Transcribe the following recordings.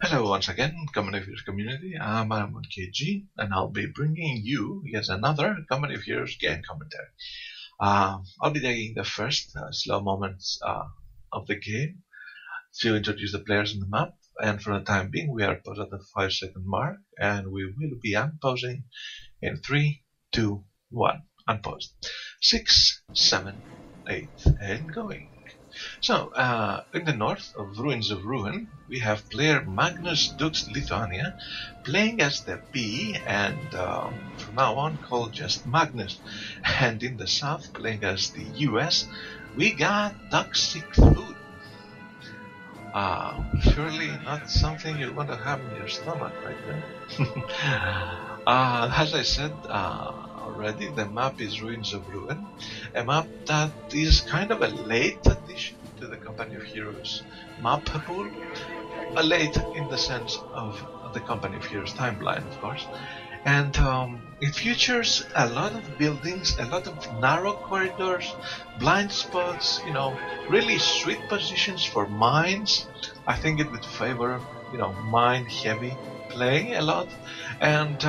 Hello once again, Common of Heroes community. I'm KG, and I'll be bringing you yet another Common of Heroes game commentary. I'll be taking the first slow moments of the game to introduce the players on the map, and for the time being, we are paused at the 5-second mark, and we will be unpausing in 3, 2, 1. Unpaused. 6, 7, 8, and going. So, in the north of Ruins of Ruin, we have player MagnusDunLithuaniae playing as the B, and from now on called just Magnus. And in the south, playing as the US, we got ToXicFood. Surely not something you want to have in your stomach right there. As I said already, the map is Ruins of Ruin, a map that is kind of a late addition to the Company of Heroes map pool. Late in the sense of the Company of Heroes timeline, of course. And it features a lot of buildings, a lot of narrow corridors, blind spots, really sweet positions for mines. I think it would favor, mine-heavy play a lot. And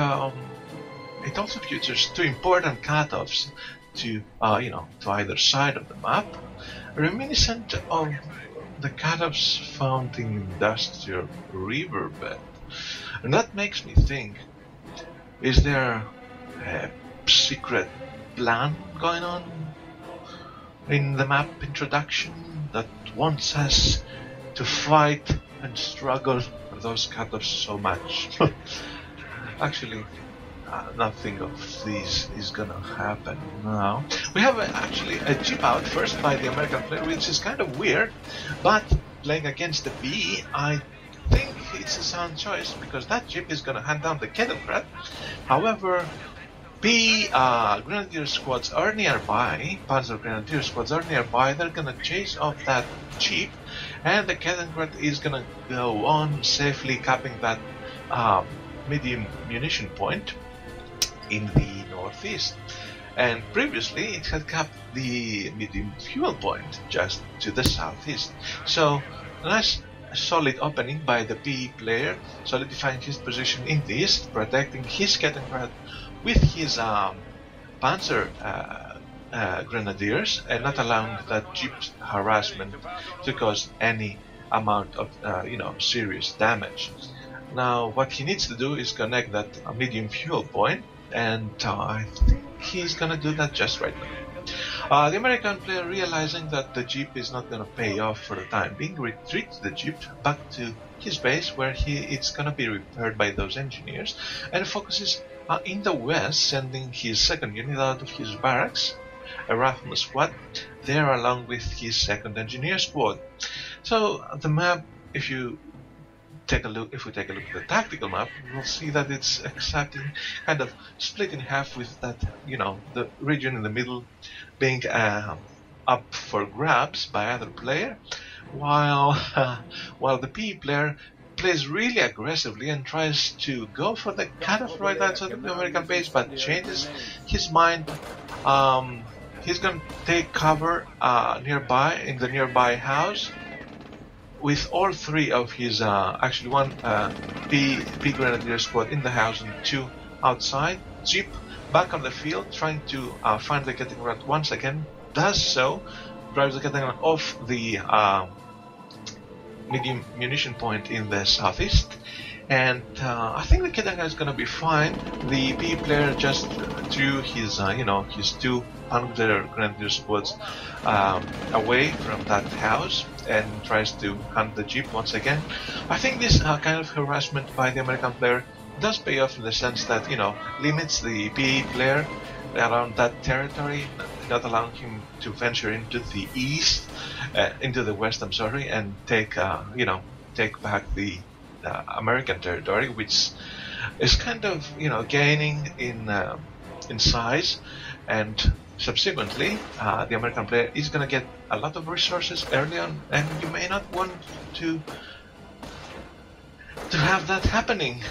it also features two important cutoffs to either side of the map, reminiscent of the cutoffs found in industrial riverbed. And that makes me think, is there a secret plan going on in the map introduction that wants us to fight and struggle for those cutoffs so much? Actually, nothing of this is gonna happen now. We have actually a jeep out first by the American player, which is kind of weird, but playing against the B, I think it's a sound choice because that jeep is gonna hand down the Kettlebrat. However, B Grenadier squads are nearby, Panzer Grenadier squads are nearby, they're gonna chase off that jeep, and the Kettlebrat is gonna go on safely capping that medium munition point in the northeast. And previously it had capped the medium fuel point just to the southeast. So a nice solid opening by the B player, solidifying his position in the east, protecting his Kettengrad with his Panzer Grenadiers, and not allowing that jeep's harassment to cause any amount of serious damage. Now what he needs to do is connect that medium fuel point, and I think he's gonna do that just right now. The American player, realizing that the jeep is not gonna pay off for the time being, retreats the jeep back to his base, where it's gonna be repaired by those engineers, and focuses in the west, sending his second unit out of his barracks, a rifleman squad, there along with his second engineer squad. So the map, if we take a look at the tactical map, we'll see that it's exactly kind of split in half, with that, the region in the middle being up for grabs by either player, while the P player plays really aggressively and tries to go for the cutoff right outside of the American base, but changes his mind. He's going to take cover nearby, in the nearby house, with all three of his, actually one P Grenadier squad in the house and two outside. Jeep back on the field, trying to find the Kettengrad once again. Does so, drives the Kettengrad off the medium munition point in the southeast, and I think the Kettengrad is going to be fine. The P player just drew his, his two Panzer Grenadier squads away from that house and tries to hunt the jeep once again. I think this kind of harassment by the American player does pay off, in the sense that, limits the P player around that territory, not allowing him to venture into the east, into the west, and take back the American territory, which is kind of, gaining in size, and subsequently, the American player is going to get a lot of resources early on, and you may not want to have that happening.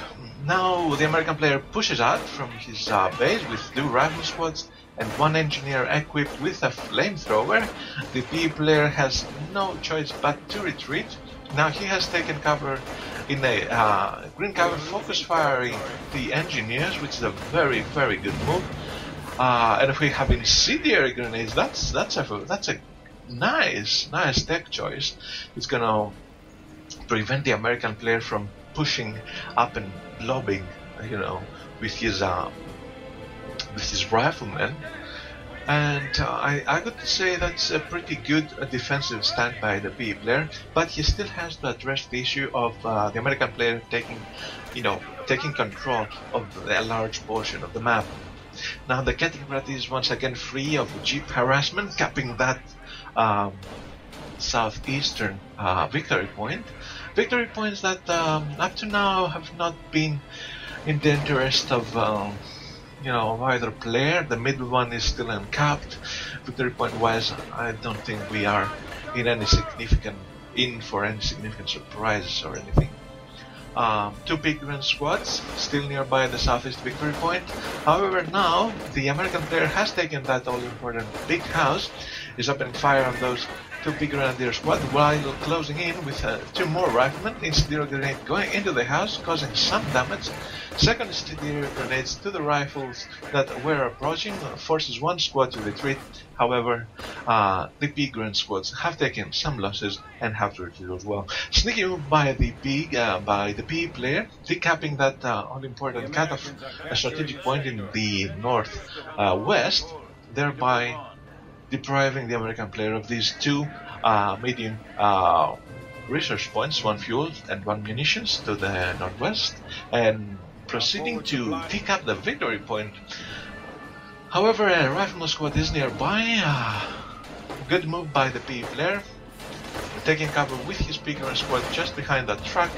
Now the American player pushes out from his base with two rifle squads, and one engineer equipped with a flamethrower, the PE player has no choice but to retreat. Now he has taken cover in a green cover, focus firing the engineers, which is a very, very good move. And if we have incendiary grenades, that's a nice tech choice. It's gonna prevent the American player from pushing up and lobbing, with his riflemen. And I could say that's a pretty good defensive stand by the PE player, but he still has to address the issue of the American player taking control of a large portion of the map. Now the Kettenbrad is once again free of jeep harassment, capping that southeastern victory point. Victory points that up to now have not been in the interest of either player. The middle one is still uncapped. Victory point wise, I don't think we are in for any significant surprises or anything. Two big grand squads still nearby the southeast victory point. However, now the American player has taken that all-important big house, is opening fire on those two big grenadier squad while closing in with two more riflemen. Incendiary grenade going into the house, causing some damage. Second incendiary grenades to the rifles that were approaching, forces one squad to retreat. However, the PE grand squads have taken some losses and have to retreat as well. Sneaky move by the PE player, decapping that all-important cut-off strategic point in the north-west, thereby depriving the American player of these two medium research points, one fuel and one munitions to the northwest, and proceeding to decap the victory point. However, a rifleman squad is nearby. Good move by the PE player, taking cover with his bigger squad just behind that truck.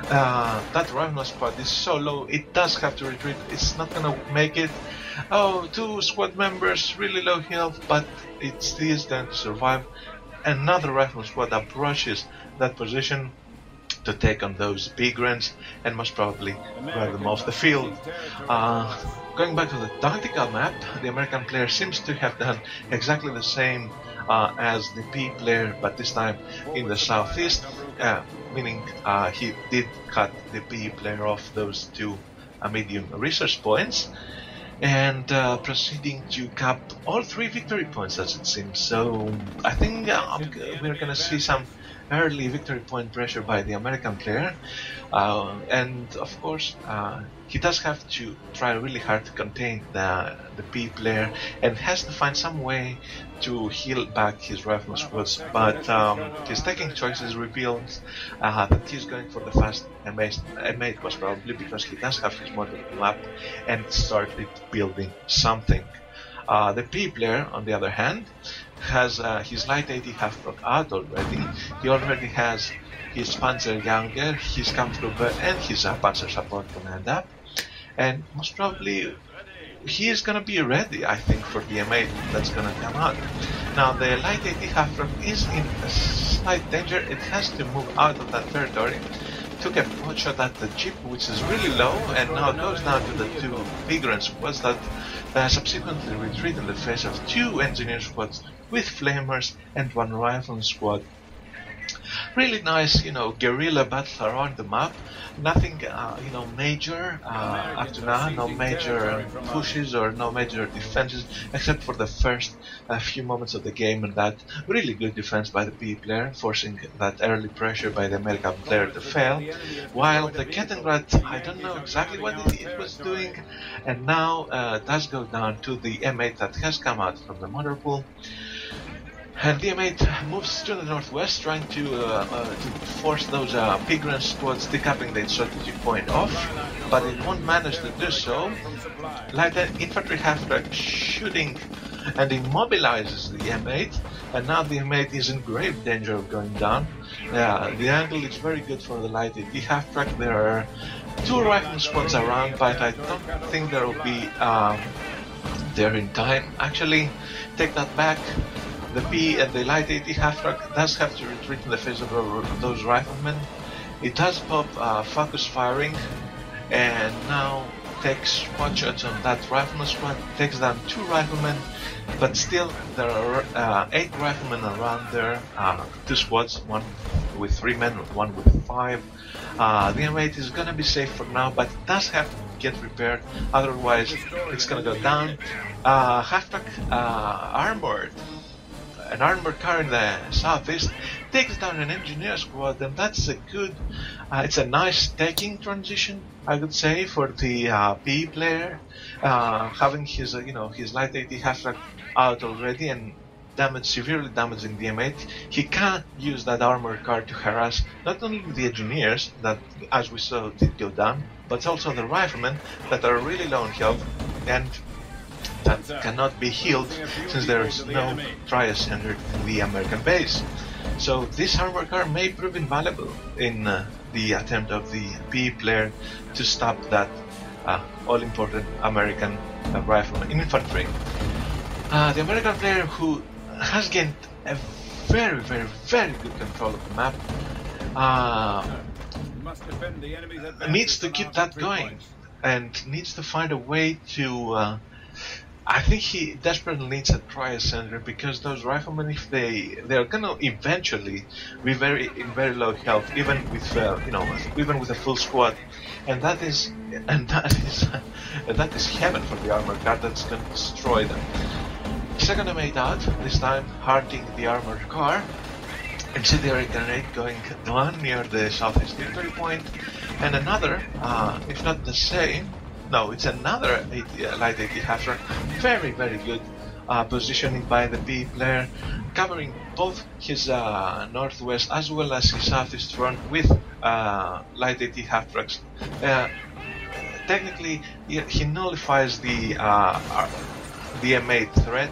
That rifleman squad is so low, it does have to retreat. It's not gonna make it. Oh, two squad members, really low health, but it still is going to survive. Another rifleman squad approaches that position to take on those big grants and most probably drive them off the field. Going back to the tactical map, the American player seems to have done exactly the same as the PE player, but this time in the southeast, meaning he did cut the PE player off those two medium research points, and proceeding to cap all three victory points as it seems. So I think we're going to see some early victory point pressure by the American player, and of course he does have to try really hard to contain the PE player and has to find some way to heal back his rifle squads, but his taking choices reveals that he's going for the fast M8 was probably because he does have his model map and started building something. The PE player, on the other hand, has his light 80 half-proc out already. He already has his Panzerjäger, his Kampfgruppe, and his Panzer Support Command up. And most probably he is going to be ready, I think, for the M8 that's going to come out. Now the light 80 half-proc is in a slight danger. It has to move out of that territory. Took a pot shot at the jeep, which is really low, and now goes down to the two bigger squads that subsequently retreat in the face of two engineer squads with flamers and one rifle squad. Really nice, guerrilla battle around the map. Nothing, major up to now. No major pushes or no major defenses, except for the first few moments of the game, and that really good defense by the PE player, forcing that early pressure by the American player to fail. While the Kettenbrad, I don't know exactly what it was doing, and now does go down to the M8 that has come out from the motor pool. And the M8 moves to the northwest, trying to force those Pigran squads decapping the strategic point off, but it won't manage to do so. Light infantry half-track shooting and immobilizes the M8, and now the M8 is in grave danger of going down. The angle is very good for the light half-track. There are two rifle squads around, but I don't think there will be there in time. Actually, take that back. The PE and the light 80 half-track does have to retreat in the face of those riflemen. It does pop focus firing, and now takes spot shots on that rifleman squad, takes down 2 riflemen, but still there are 8 riflemen around there, 2 squads, one with 3 men, one with 5. The M8 is gonna be safe for now, but it does have to get repaired, otherwise it's gonna go down. Half-track armored. An armored car in the southeast takes down an engineer squad, and that's a good, it's a nice taking transition, I would say, for the PE player, having his, his light AT half-track out already and severely damaging the M8. He can't use that armored car to harass not only the engineers that, as we saw, did go down, but also the riflemen that are really low on health and that cannot be healed since there is no trias-centered in the American base. So this armor car may prove invaluable in the attempt of the PE player to stop that all-important American rifleman infantry. The American player, who has gained a very, very, very good control of the map, needs to keep that going and needs to find a way to I think he desperately needs a trias center, because those riflemen, if they're gonna eventually be in very low health, even with even with a full squad, and that is heaven for the armored car that's gonna destroy them. Second M8 out, this time hunting the armored car. Incendiary grenade going down near the southeast victory point, and another, if not the same. No, it's another light AT half-track. Very, very good positioning by the PE player, covering both his northwest as well as his southeast front with light AT half-tracks. Technically, he nullifies the M8 threat,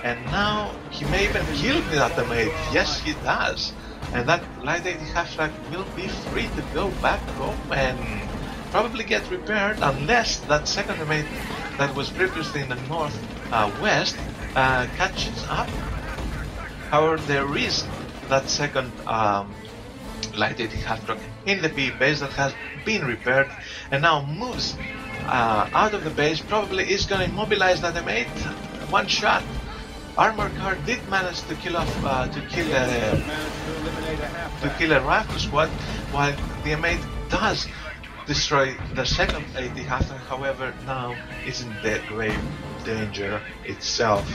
and now he may even kill that M8. Yes, he does. And that light AT half-track will be free to go back home and probably get repaired, unless that second M8 that was previously in the northwest catches up. However, there is that second light AT half-track in the PE base that has been repaired and now moves out of the base. Probably is going to immobilize that M8. One shot. Armor car did manage to kill a rifle squad, while the M8 does destroy the second AT half-track. However, now is in the grave danger itself.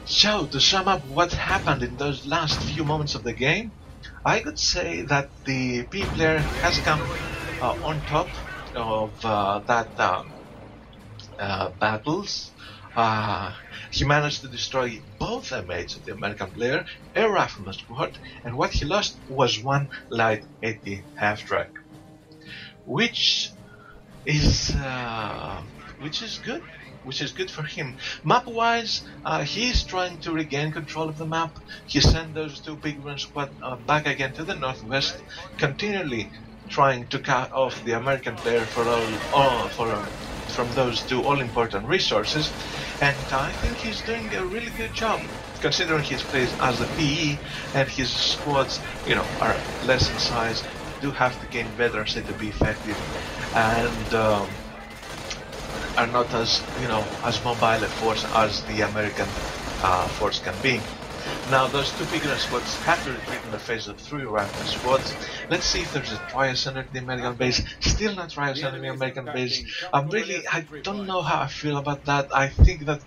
So, to sum up what happened in those last few moments of the game, I could say that the PE player has come on top of battles. He managed to destroy both M8s of the American player, a rifleman squad, and what he lost was one light AT half-track. Which is good for him. Map-wise, he is trying to regain control of the map. He sent those 2 big run squad back again to the northwest, continually trying to cut off the American player from those 2 all-important resources. And I think he's doing a really good job, considering his place as a PE and his squads, are less in size. Do have to gain veterancy to be effective, and are not as mobile a force as the American force can be. Now those 2 bigger squads have to retreat in the face of 3 rifle squads. Let's see if there's a trias under the American base. Still not trias under the American base. I don't know how I feel about that. I think that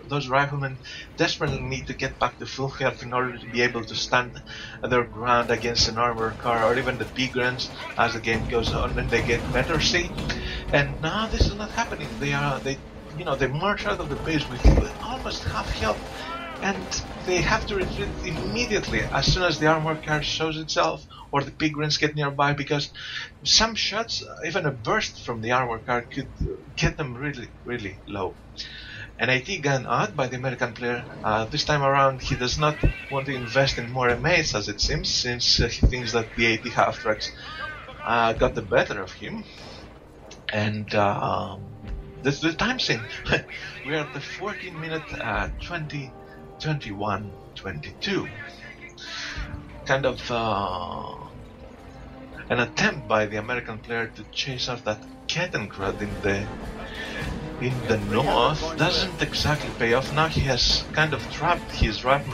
those riflemen desperately need to get back to full health in order to be able to stand their ground against an armored car or even the P-grants as the game goes on and they get better see. And now this is not happening. They march out of the base with almost half health, and they have to retreat immediately as soon as the armored car shows itself or the P-grants get nearby, because some shots, even a burst from the armored car, could get them really, really low. An AT gun out by the American player. This time around he does not want to invest in more M8s, as it seems, since he thinks that the AT half-tracks got the better of him. And this is the time sync. We are at the 14-minute 21-22. Kind of an attempt by the American player to chase off that Kettenkrad in the north doesn't exactly pay off. Now he has kind of trapped his Rapmus